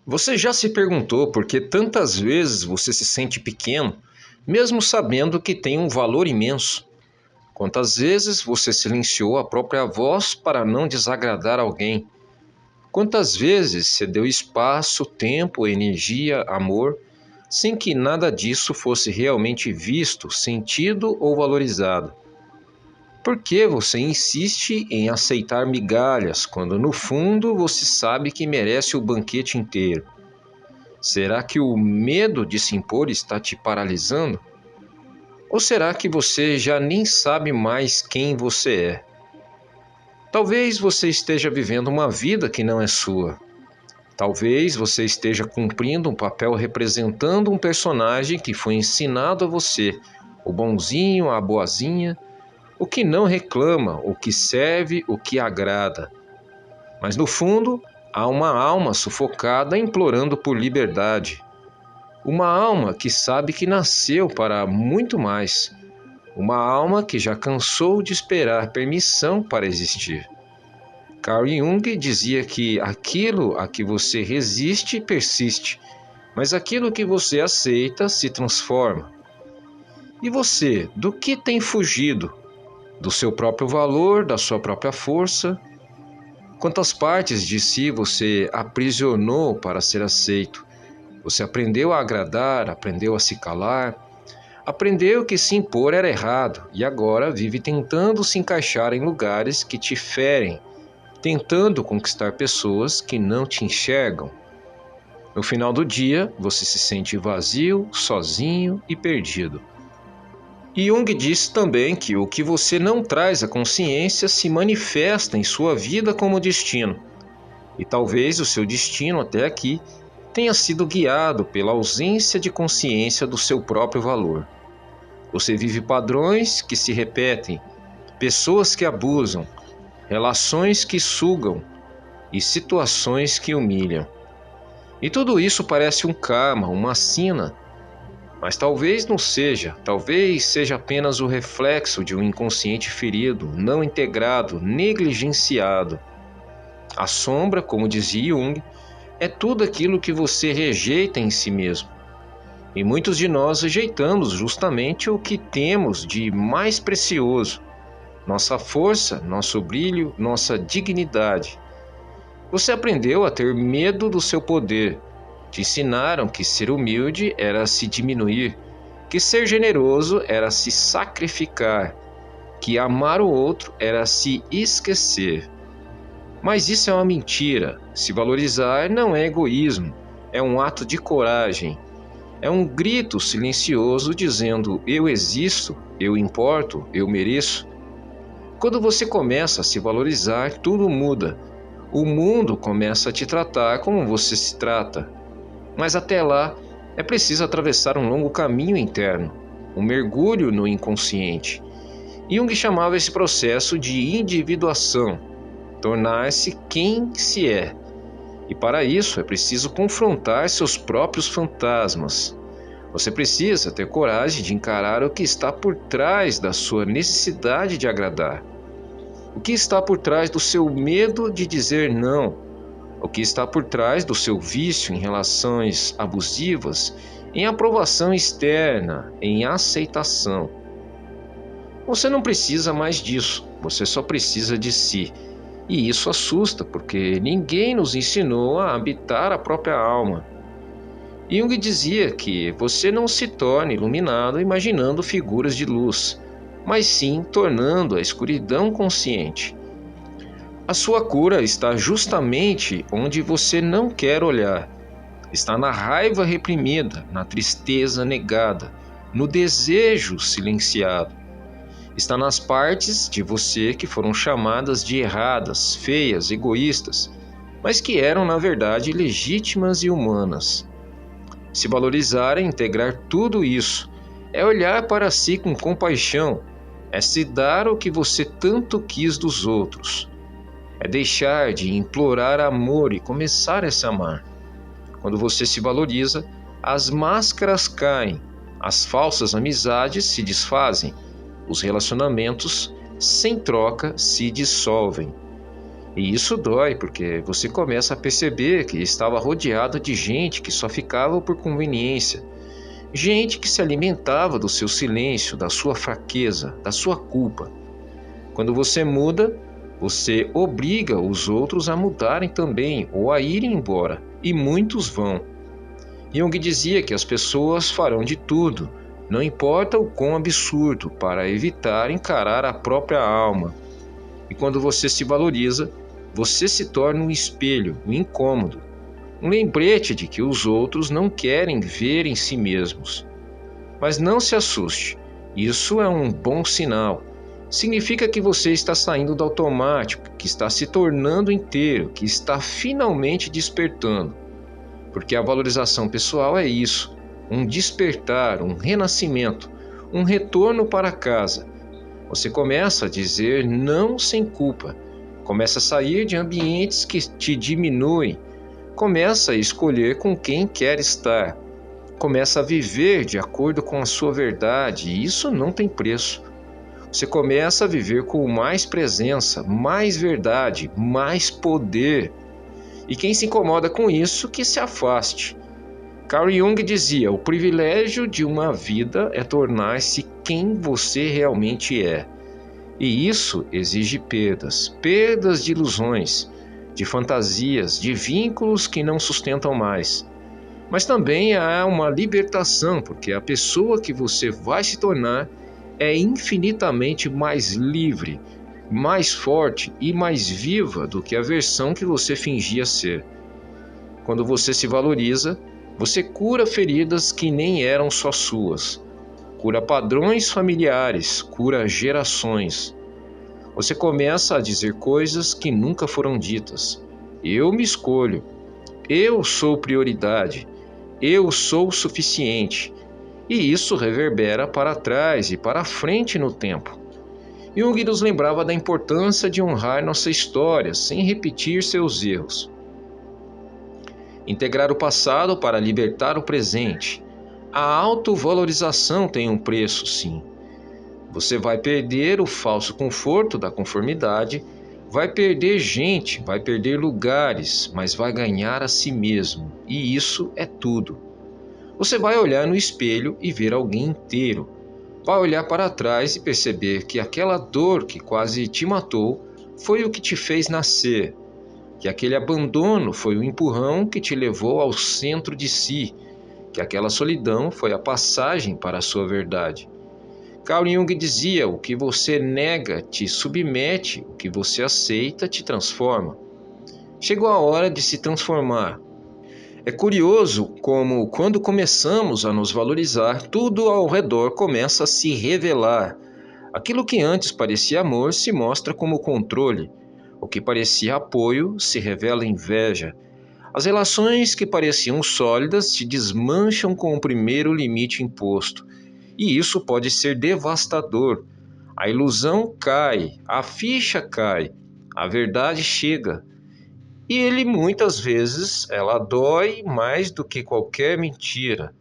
Você já se perguntou por que tantas vezes você se sente pequeno, mesmo sabendo que tem um valor imenso? Quantas vezes você silenciou a própria voz para não desagradar alguém? Quantas vezes você deu espaço, tempo, energia, amor, sem que nada disso fosse realmente visto, sentido ou valorizado? Por que você insiste em aceitar migalhas quando no fundo você sabe que merece o banquete inteiro? Será que o medo de se impor está te paralisando? Ou será que você já nem sabe mais quem você é? Talvez você esteja vivendo uma vida que não é sua. Talvez você esteja cumprindo um papel representando um personagem que foi ensinado a você, o bonzinho, a boazinha, o que não reclama, o que serve, o que agrada. Mas no fundo, há uma alma sufocada implorando por liberdade. Uma alma que sabe que nasceu para muito mais. Uma alma que já cansou de esperar permissão para existir. Carl Jung dizia que aquilo a que você resiste persiste, mas aquilo que você aceita se transforma. E você, do que tem fugido? Do seu próprio valor, da sua própria força? Quantas partes de si você aprisionou para ser aceito? Você aprendeu a agradar, aprendeu a se calar, aprendeu que se impor era errado e agora vive tentando se encaixar em lugares que te ferem, tentando conquistar pessoas que não te enxergam. No final do dia, você se sente vazio, sozinho e perdido. Jung diz também que o que você não traz à consciência se manifesta em sua vida como destino. E talvez o seu destino até aqui tenha sido guiado pela ausência de consciência do seu próprio valor. Você vive padrões que se repetem, pessoas que abusam, relações que sugam e situações que humilham. E tudo isso parece um karma, uma sina, mas talvez não seja, talvez seja apenas o reflexo de um inconsciente ferido, não integrado, negligenciado. A sombra, como dizia Jung, é tudo aquilo que você rejeita em si mesmo. E muitos de nós rejeitamos justamente o que temos de mais precioso: nossa força, nosso brilho, nossa dignidade. Você aprendeu a ter medo do seu poder. Te ensinaram que ser humilde era se diminuir, que ser generoso era se sacrificar, que amar o outro era se esquecer. Mas isso é uma mentira. Se valorizar não é egoísmo, é um ato de coragem. É um grito silencioso dizendo: eu existo, eu importo, eu mereço. Quando você começa a se valorizar, tudo muda. O mundo começa a te tratar como você se trata. Mas até lá, é preciso atravessar um longo caminho interno, um mergulho no inconsciente. Jung chamava esse processo de individuação, tornar-se quem se é. E para isso é preciso confrontar seus próprios fantasmas. Você precisa ter coragem de encarar o que está por trás da sua necessidade de agradar. O que está por trás do seu medo de dizer não? O que está por trás do seu vício em relações abusivas, em aprovação externa, em aceitação? Você não precisa mais disso, você só precisa de si. E isso assusta, porque ninguém nos ensinou a habitar a própria alma. Jung dizia que você não se torna iluminado imaginando figuras de luz, mas sim tornando a escuridão consciente. A sua cura está justamente onde você não quer olhar. Está na raiva reprimida, na tristeza negada, no desejo silenciado. Está nas partes de você que foram chamadas de erradas, feias, egoístas, mas que eram na verdade legítimas e humanas. Se valorizar é integrar tudo isso, é olhar para si com compaixão, é se dar o que você tanto quis dos outros. É deixar de implorar amor e começar a se amar. Quando você se valoriza, as máscaras caem, As falsas amizades se desfazem, os relacionamentos sem troca se dissolvem. E isso dói, porque você começa a perceber que estava rodeado de gente que só ficava por conveniência, gente que se alimentava do seu silêncio, da sua fraqueza, da sua culpa. Quando você muda, você obriga os outros a mudarem também ou a irem embora, e muitos vão. Jung dizia que as pessoas farão de tudo, não importa o quão absurdo, para evitar encarar a própria alma. E quando você se valoriza, você se torna um espelho, um incômodo, um lembrete de que os outros não querem ver em si mesmos. Mas não se assuste, isso é um bom sinal. Significa que você está saindo do automático, que está se tornando inteiro, que está finalmente despertando. Porque a valorização pessoal é isso, um despertar, um renascimento, um retorno para casa. Você começa a dizer não sem culpa, começa a sair de ambientes que te diminuem, começa a escolher com quem quer estar, começa a viver de acordo com a sua verdade, e isso não tem preço. Você começa a viver com mais presença, mais verdade, mais poder. E quem se incomoda com isso, que se afaste. Carl Jung dizia: o privilégio de uma vida é tornar-se quem você realmente é. E isso exige perdas, perdas de ilusões, de fantasias, de vínculos que não sustentam mais. Mas também há uma libertação, porque a pessoa que você vai se tornar é infinitamente mais livre, mais forte e mais viva do que a versão que você fingia ser. Quando você se valoriza, você cura feridas que nem eram só suas. Cura padrões familiares, cura gerações. Você começa a dizer coisas que nunca foram ditas. Eu me escolho. Eu sou prioridade. Eu sou o suficiente. E isso reverbera para trás e para frente no tempo. Jung nos lembrava da importância de honrar nossa história sem repetir seus erros. Integrar o passado para libertar o presente. A autovalorização tem um preço, sim. Você vai perder o falso conforto da conformidade, vai perder gente, vai perder lugares, mas vai ganhar a si mesmo. E isso é tudo. Você vai olhar no espelho e ver alguém inteiro. Vai olhar para trás e perceber que aquela dor que quase te matou foi o que te fez nascer, que aquele abandono foi o empurrão que te levou ao centro de si, que aquela solidão foi a passagem para a sua verdade. Carl Jung dizia: o que você nega te submete, o que você aceita te transforma. Chegou a hora de se transformar. É curioso como, quando começamos a nos valorizar, tudo ao redor começa a se revelar. Aquilo que antes parecia amor se mostra como controle. O que parecia apoio se revela inveja. As relações que pareciam sólidas se desmancham com o primeiro limite imposto. E isso pode ser devastador. A ilusão cai, a ficha cai, a verdade chega. E ele muitas vezes ela dói mais do que qualquer mentira.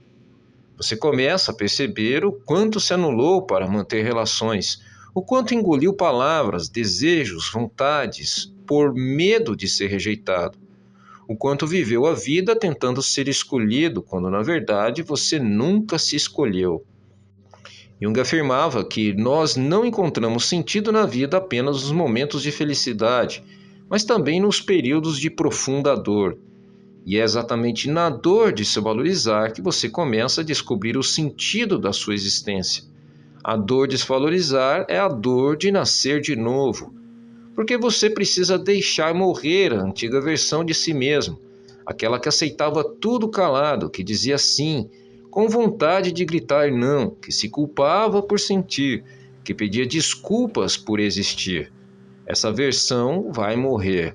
Você começa a perceber o quanto se anulou para manter relações, o quanto engoliu palavras, desejos, vontades, por medo de ser rejeitado, o quanto viveu a vida tentando ser escolhido, quando na verdade você nunca se escolheu. Jung afirmava que nós não encontramos sentido na vida apenas nos momentos de felicidade, mas também nos períodos de profunda dor. E é exatamente na dor de se valorizar que você começa a descobrir o sentido da sua existência. A dor de se valorizar é a dor de nascer de novo, porque você precisa deixar morrer a antiga versão de si mesmo, aquela que aceitava tudo calado, que dizia sim, com vontade de gritar não, que se culpava por sentir, que pedia desculpas por existir. Essa versão vai morrer.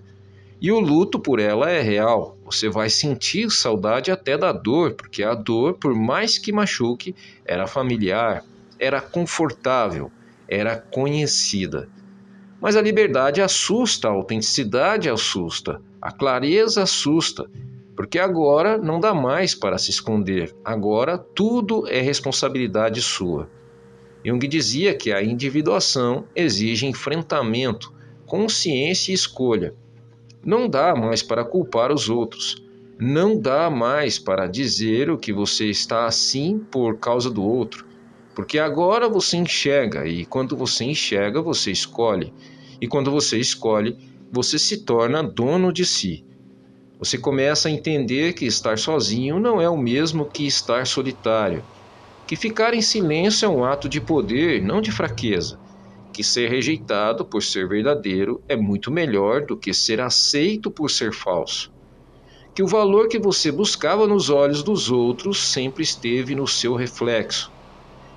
E o luto por ela é real. Você vai sentir saudade até da dor, porque a dor, por mais que machuque, era familiar, era confortável, era conhecida. Mas a liberdade assusta, a autenticidade assusta, a clareza assusta. porque agora não dá mais para se esconder, agora tudo é responsabilidade sua. Jung dizia que a individuação exige enfrentamento, consciência e escolha. Não dá mais para culpar os outros. Não dá mais para dizer o que você está assim por causa do outro. Porque agora você enxerga, e quando você enxerga, você escolhe. E quando você escolhe, você se torna dono de si. Você começa a entender que estar sozinho não é o mesmo que estar solitário. Que ficar em silêncio é um ato de poder, não de fraqueza. Que ser rejeitado por ser verdadeiro é muito melhor do que ser aceito por ser falso. Que o valor que você buscava nos olhos dos outros sempre esteve no seu reflexo.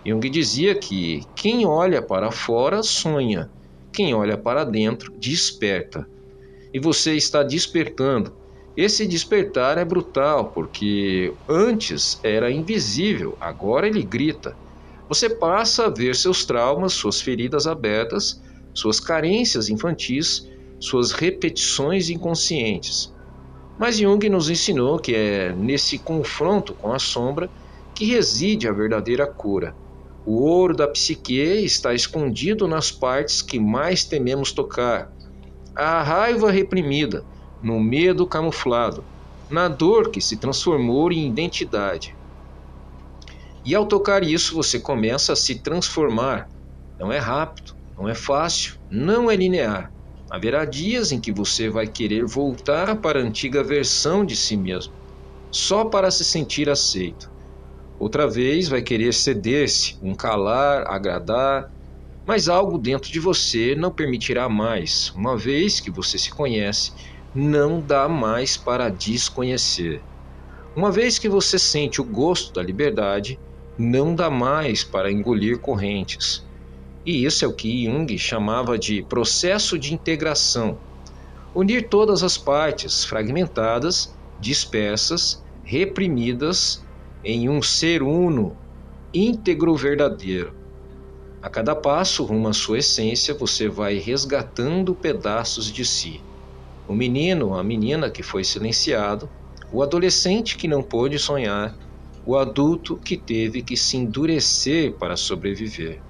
Jung dizia que quem olha para fora sonha, quem olha para dentro desperta. E você está despertando. Esse despertar é brutal, porque antes era invisível, agora ele grita. Você passa a ver seus traumas, suas feridas abertas, suas carências infantis, suas repetições inconscientes. Mas Jung nos ensinou que é nesse confronto com a sombra que reside a verdadeira cura. O ouro da psique está escondido nas partes que mais tememos tocar. A raiva reprimida, no medo camuflado, na dor que se transformou em identidade. E ao tocar isso, você começa a se transformar. Não é rápido, não é fácil, não é linear. Haverá dias em que você vai querer voltar para a antiga versão de si mesmo, só para se sentir aceito. Outra vez vai querer ceder-se, um calar, agradar, mas algo dentro de você não permitirá mais. Uma vez que você se conhece, não dá mais para desconhecer. Uma vez que você sente o gosto da liberdade, não dá mais para engolir correntes. E isso é o que Jung chamava de processo de integração. Unir todas as partes fragmentadas, dispersas, reprimidas, em um ser uno, íntegro verdadeiro. A cada passo rumo à sua essência, você vai resgatando pedaços de si. O menino, a menina que foi silenciado, o adolescente que não pôde sonhar, o adulto que teve que se endurecer para sobreviver.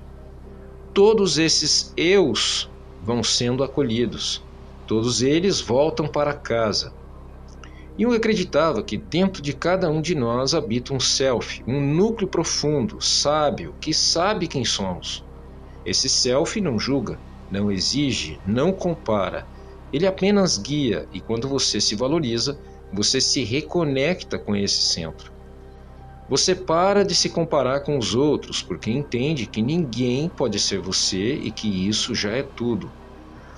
Todos esses eus vão sendo acolhidos. Todos eles voltam para casa. Jung acreditava que dentro de cada um de nós habita um self, um núcleo profundo, sábio, que sabe quem somos. Esse self não julga, não exige, não compara. Ele apenas guia, e quando você se valoriza, você se reconecta com esse centro. Você para de se comparar com os outros, porque entende que ninguém pode ser você e que isso já é tudo.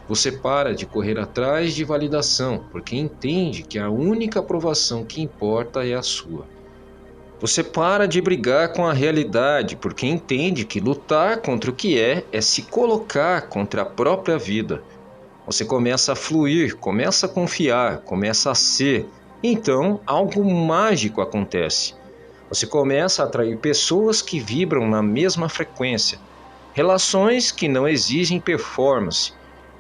Você para de correr atrás de validação, porque entende que a única aprovação que importa é a sua. Você para de brigar com a realidade, porque entende que lutar contra o que é se colocar contra a própria vida. Você começa a fluir, começa a confiar, começa a ser. Então, algo mágico acontece. Você começa a atrair pessoas que vibram na mesma frequência, relações que não exigem performance,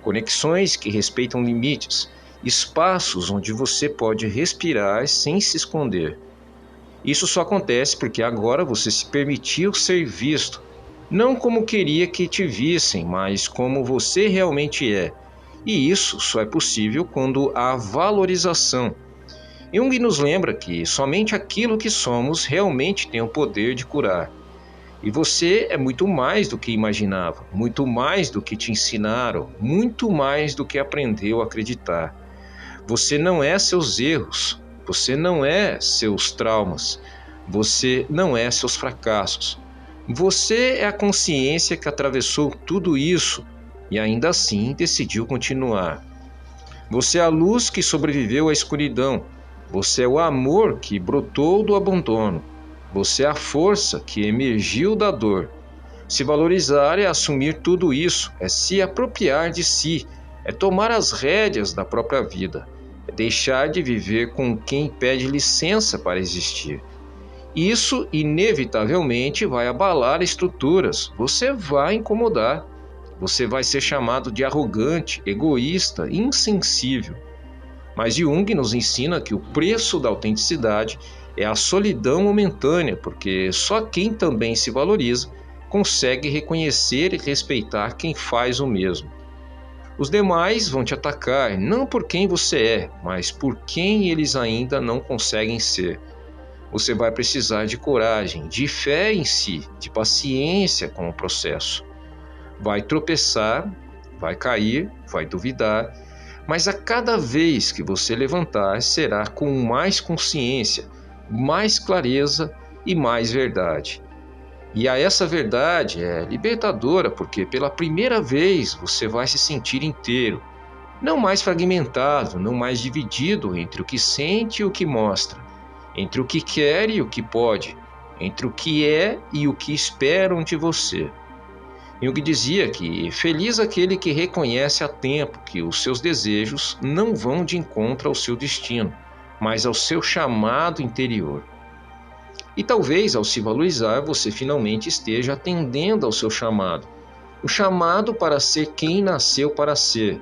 conexões que respeitam limites, espaços onde você pode respirar sem se esconder. Isso só acontece porque agora você se permitiu ser visto, não como queria que te vissem, mas como você realmente é. E isso só é possível quando há valorização. Jung nos lembra que somente aquilo que somos realmente tem o poder de curar. E você é muito mais do que imaginava, muito mais do que te ensinaram, muito mais do que aprendeu a acreditar. Você não é seus erros, você não é seus traumas, você não é seus fracassos. Você é a consciência que atravessou tudo isso e ainda assim decidiu continuar. Você é a luz que sobreviveu à escuridão. Você é o amor que brotou do abandono. Você é a força que emergiu da dor. Se valorizar é assumir tudo isso, é se apropriar de si, é tomar as rédeas da própria vida, é deixar de viver com quem pede licença para existir. Isso, inevitavelmente, vai abalar estruturas, você vai incomodar, você vai ser chamado de arrogante, egoísta, insensível. Mas Jung nos ensina que o preço da autenticidade é a solidão momentânea, porque só quem também se valoriza consegue reconhecer e respeitar quem faz o mesmo. Os demais vão te atacar não por quem você é, mas por quem eles ainda não conseguem ser. Você vai precisar de coragem, de fé em si, de paciência com o processo. Vai tropeçar, vai cair, vai duvidar, mas a cada vez que você levantar será com mais consciência, mais clareza e mais verdade. E a essa verdade é libertadora, porque pela primeira vez você vai se sentir inteiro, não mais fragmentado, não mais dividido entre o que sente e o que mostra, entre o que quer e o que pode, entre o que é e o que esperam de você. Jung dizia que feliz aquele que reconhece a tempo que os seus desejos não vão de encontro ao seu destino, mas ao seu chamado interior. E talvez ao se valorizar você finalmente esteja atendendo ao seu chamado, o chamado para ser quem nasceu para ser.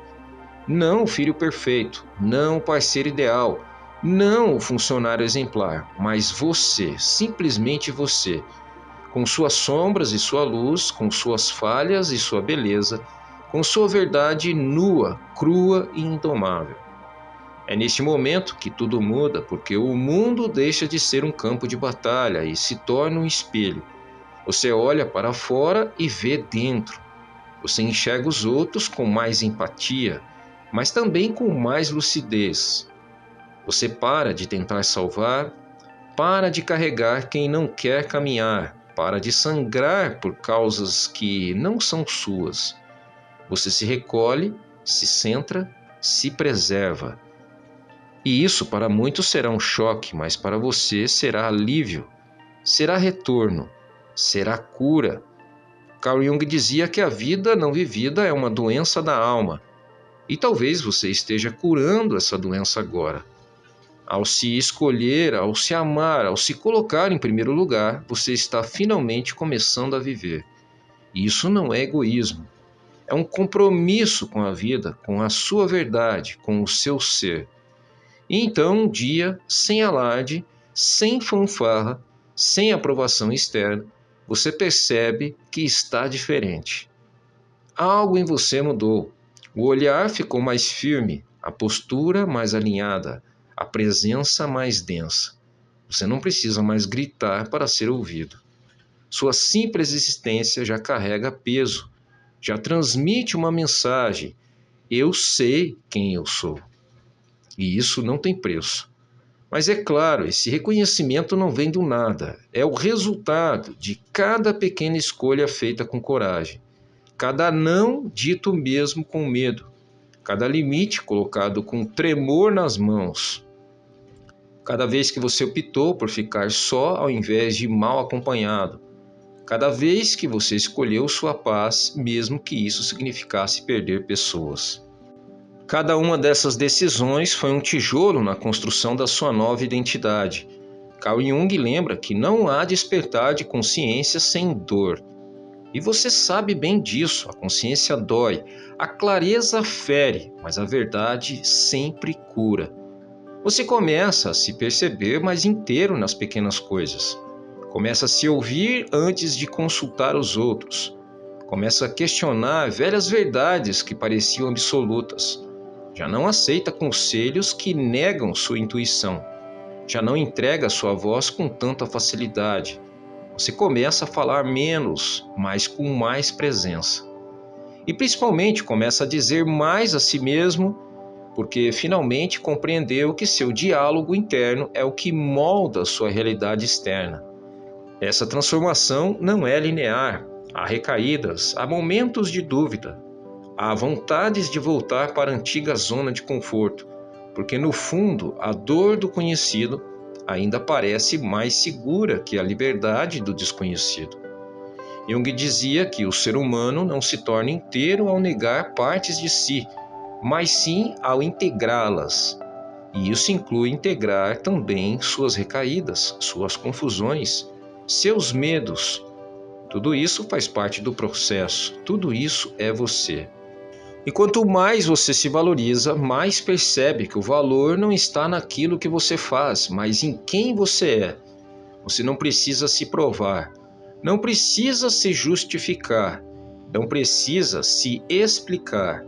Não o filho perfeito, não o parceiro ideal, não o funcionário exemplar, mas você, simplesmente você, com suas sombras e sua luz, com suas falhas e sua beleza, com sua verdade nua, crua e indomável. É neste momento que tudo muda, porque o mundo deixa de ser um campo de batalha e se torna um espelho. Você olha para fora e vê dentro. Você enxerga os outros com mais empatia, mas também com mais lucidez. Você para de tentar salvar, para de carregar quem não quer caminhar, para de sangrar por causas que não são suas. Você se recolhe, se centra, se preserva. E isso para muitos será um choque, mas para você será alívio, será retorno, será cura. Carl Jung dizia que a vida não vivida é uma doença da alma. E talvez você esteja curando essa doença agora. Ao se escolher, ao se amar, ao se colocar em primeiro lugar, você está finalmente começando a viver. E isso não é egoísmo. É um compromisso com a vida, com a sua verdade, com o seu ser. E então, um dia, sem alarde, sem fanfarra, sem aprovação externa, você percebe que está diferente. Algo em você mudou. O olhar ficou mais firme, a postura mais alinhada, a presença mais densa. Você não precisa mais gritar para ser ouvido. Sua simples existência já carrega peso, já transmite uma mensagem. Eu sei quem eu sou. E isso não tem preço. Mas é claro, esse reconhecimento não vem do nada. É o resultado de cada pequena escolha feita com coragem. Cada não dito mesmo com medo. Cada limite colocado com tremor nas mãos. Cada vez que você optou por ficar só ao invés de mal acompanhado. Cada vez que você escolheu sua paz, mesmo que isso significasse perder pessoas. Cada uma dessas decisões foi um tijolo na construção da sua nova identidade. Carl Jung lembra que não há despertar de consciência sem dor. E você sabe bem disso, a consciência dói, a clareza fere, mas a verdade sempre cura. Você começa a se perceber mais inteiro nas pequenas coisas. Começa a se ouvir antes de consultar os outros. Começa a questionar velhas verdades que pareciam absolutas. Já não aceita conselhos que negam sua intuição. Já não entrega sua voz com tanta facilidade. Você começa a falar menos, mas com mais presença. E principalmente começa a dizer mais a si mesmo, porque finalmente compreendeu que seu diálogo interno é o que molda sua realidade externa. Essa transformação não é linear. Há recaídas, há momentos de dúvida, há vontades de voltar para a antiga zona de conforto, porque no fundo a dor do conhecido ainda parece mais segura que a liberdade do desconhecido. Jung dizia que o ser humano não se torna inteiro ao negar partes de si, mas sim ao integrá-las. E isso inclui integrar também suas recaídas, suas confusões, seus medos. Tudo isso faz parte do processo, tudo isso é você. E quanto mais você se valoriza, mais percebe que o valor não está naquilo que você faz, mas em quem você é. Você não precisa se provar, não precisa se justificar, não precisa se explicar.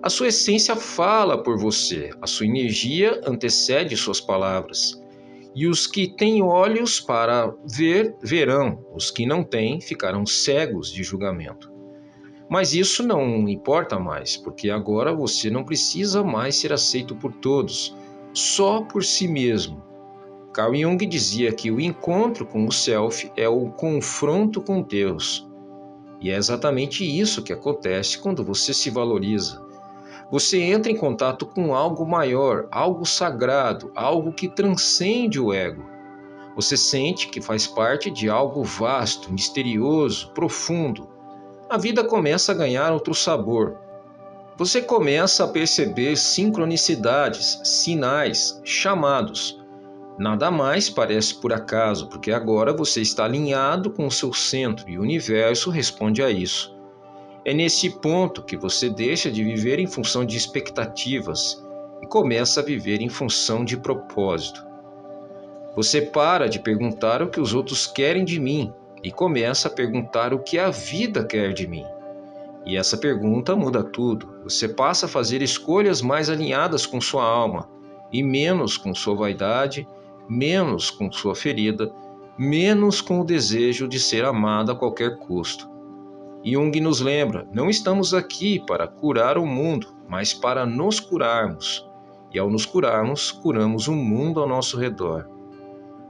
A sua essência fala por você, a sua energia antecede suas palavras. E os que têm olhos para ver, verão, os que não têm ficarão cegos de julgamento. Mas isso não importa mais, porque agora você não precisa mais ser aceito por todos, só por si mesmo. Carl Jung dizia que o encontro com o self é o confronto com Deus. E é exatamente isso que acontece quando você se valoriza. Você entra em contato com algo maior, algo sagrado, algo que transcende o ego. Você sente que faz parte de algo vasto, misterioso, profundo. A vida começa a ganhar outro sabor. Você começa a perceber sincronicidades, sinais, chamados. Nada mais parece por acaso, porque agora você está alinhado com o seu centro e o universo responde a isso. É nesse ponto que você deixa de viver em função de expectativas e começa a viver em função de propósito. Você para de perguntar o que os outros querem de mim e começa a perguntar o que a vida quer de mim. E essa pergunta muda tudo. Você passa a fazer escolhas mais alinhadas com sua alma e menos com sua vaidade, menos com sua ferida, menos com o desejo de ser amado a qualquer custo. Jung nos lembra, não estamos aqui para curar o mundo, mas para nos curarmos. E ao nos curarmos, curamos o mundo ao nosso redor.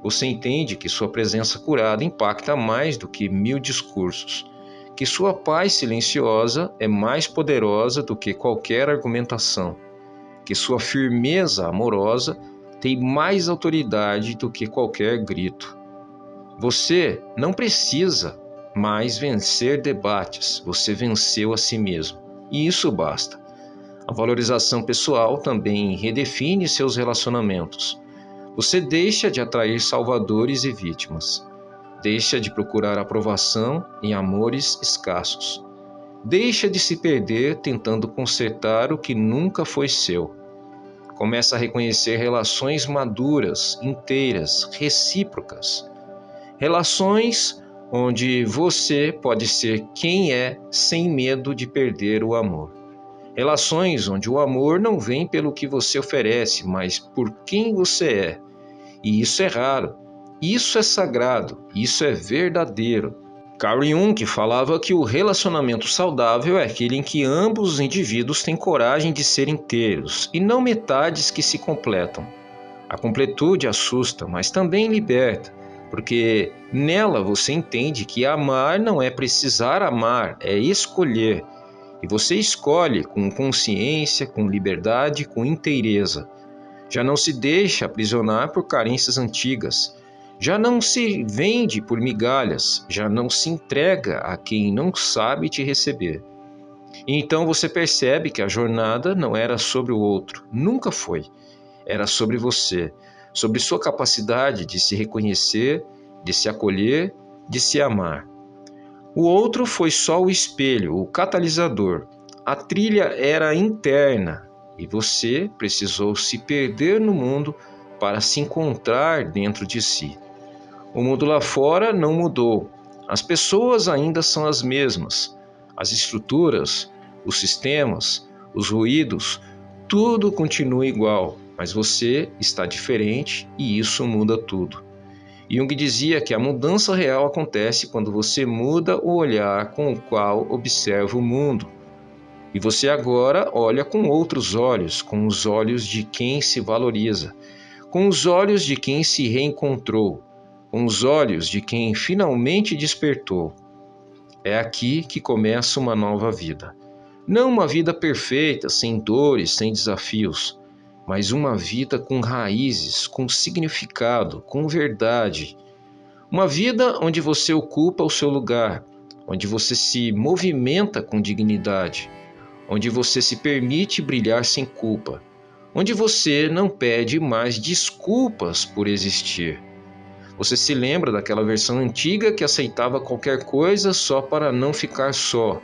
Você entende que sua presença curada impacta mais do que 1000 discursos, que sua paz silenciosa é mais poderosa do que qualquer argumentação, que sua firmeza amorosa tem mais autoridade do que qualquer grito. Você não precisa mais vencer debates, você venceu a si mesmo, e isso basta. A valorização pessoal também redefine seus relacionamentos. Você deixa de atrair salvadores e vítimas. Deixa de procurar aprovação em amores escassos. Deixa de se perder tentando consertar o que nunca foi seu. Começa a reconhecer relações maduras, inteiras, recíprocas. Relações onde você pode ser quem é sem medo de perder o amor. Relações onde o amor não vem pelo que você oferece, mas por quem você é. E isso é raro, isso é sagrado, isso é verdadeiro. Carl Jung falava que o relacionamento saudável é aquele em que ambos os indivíduos têm coragem de ser inteiros e não metades que se completam. A completude assusta, mas também liberta, porque nela você entende que amar não é precisar amar, é escolher. E você escolhe com consciência, com liberdade, com inteireza. Já não se deixa aprisionar por carências antigas. Já não se vende por migalhas. Já não se entrega a quem não sabe te receber. E então você percebe que a jornada não era sobre o outro. Nunca foi. Era sobre você. Sobre sua capacidade de se reconhecer, de se acolher, de se amar. O outro foi só o espelho, o catalisador. A trilha era interna. E você precisou se perder no mundo para se encontrar dentro de si. O mundo lá fora não mudou. As pessoas ainda são as mesmas. As estruturas, os sistemas, os ruídos, tudo continua igual, mas você está diferente e isso muda tudo. Jung dizia que a mudança real acontece quando você muda o olhar com o qual observa o mundo. E você agora olha com outros olhos, com os olhos de quem se valoriza, com os olhos de quem se reencontrou, com os olhos de quem finalmente despertou. É aqui que começa uma nova vida. Não uma vida perfeita, sem dores, sem desafios, mas uma vida com raízes, com significado, com verdade. Uma vida onde você ocupa o seu lugar, onde você se movimenta com dignidade, onde você se permite brilhar sem culpa, onde você não pede mais desculpas por existir. Você se lembra daquela versão antiga que aceitava qualquer coisa só para não ficar só.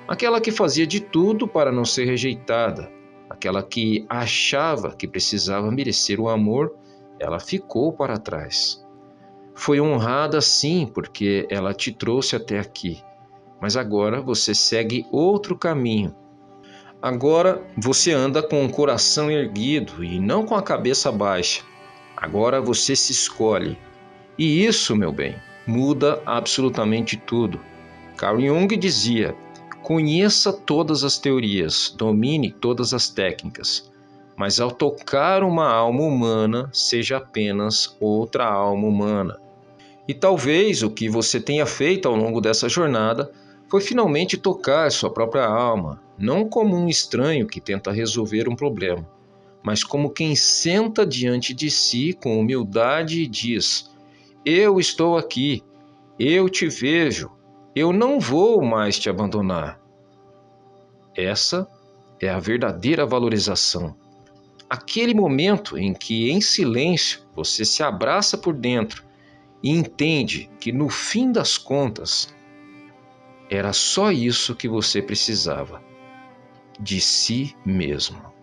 aquela que fazia de tudo para não ser rejeitada, aquela que achava que precisava merecer o amor, ela ficou para trás. Foi honrada sim, porque ela te trouxe até aqui, mas agora você segue outro caminho. Agora você anda com o coração erguido e não com a cabeça baixa. Agora você se escolhe. E isso, meu bem, muda absolutamente tudo. Carl Jung dizia: conheça todas as teorias, domine todas as técnicas, mas ao tocar uma alma humana, seja apenas outra alma humana. E talvez o que você tenha feito ao longo dessa jornada foi finalmente tocar sua própria alma, não como um estranho que tenta resolver um problema, mas como quem senta diante de si com humildade e diz: eu estou aqui, eu te vejo, eu não vou mais te abandonar. Essa é a verdadeira valorização. Aquele momento em que, em silêncio, você se abraça por dentro e entende que, no fim das contas, era só isso que você precisava, de si mesmo.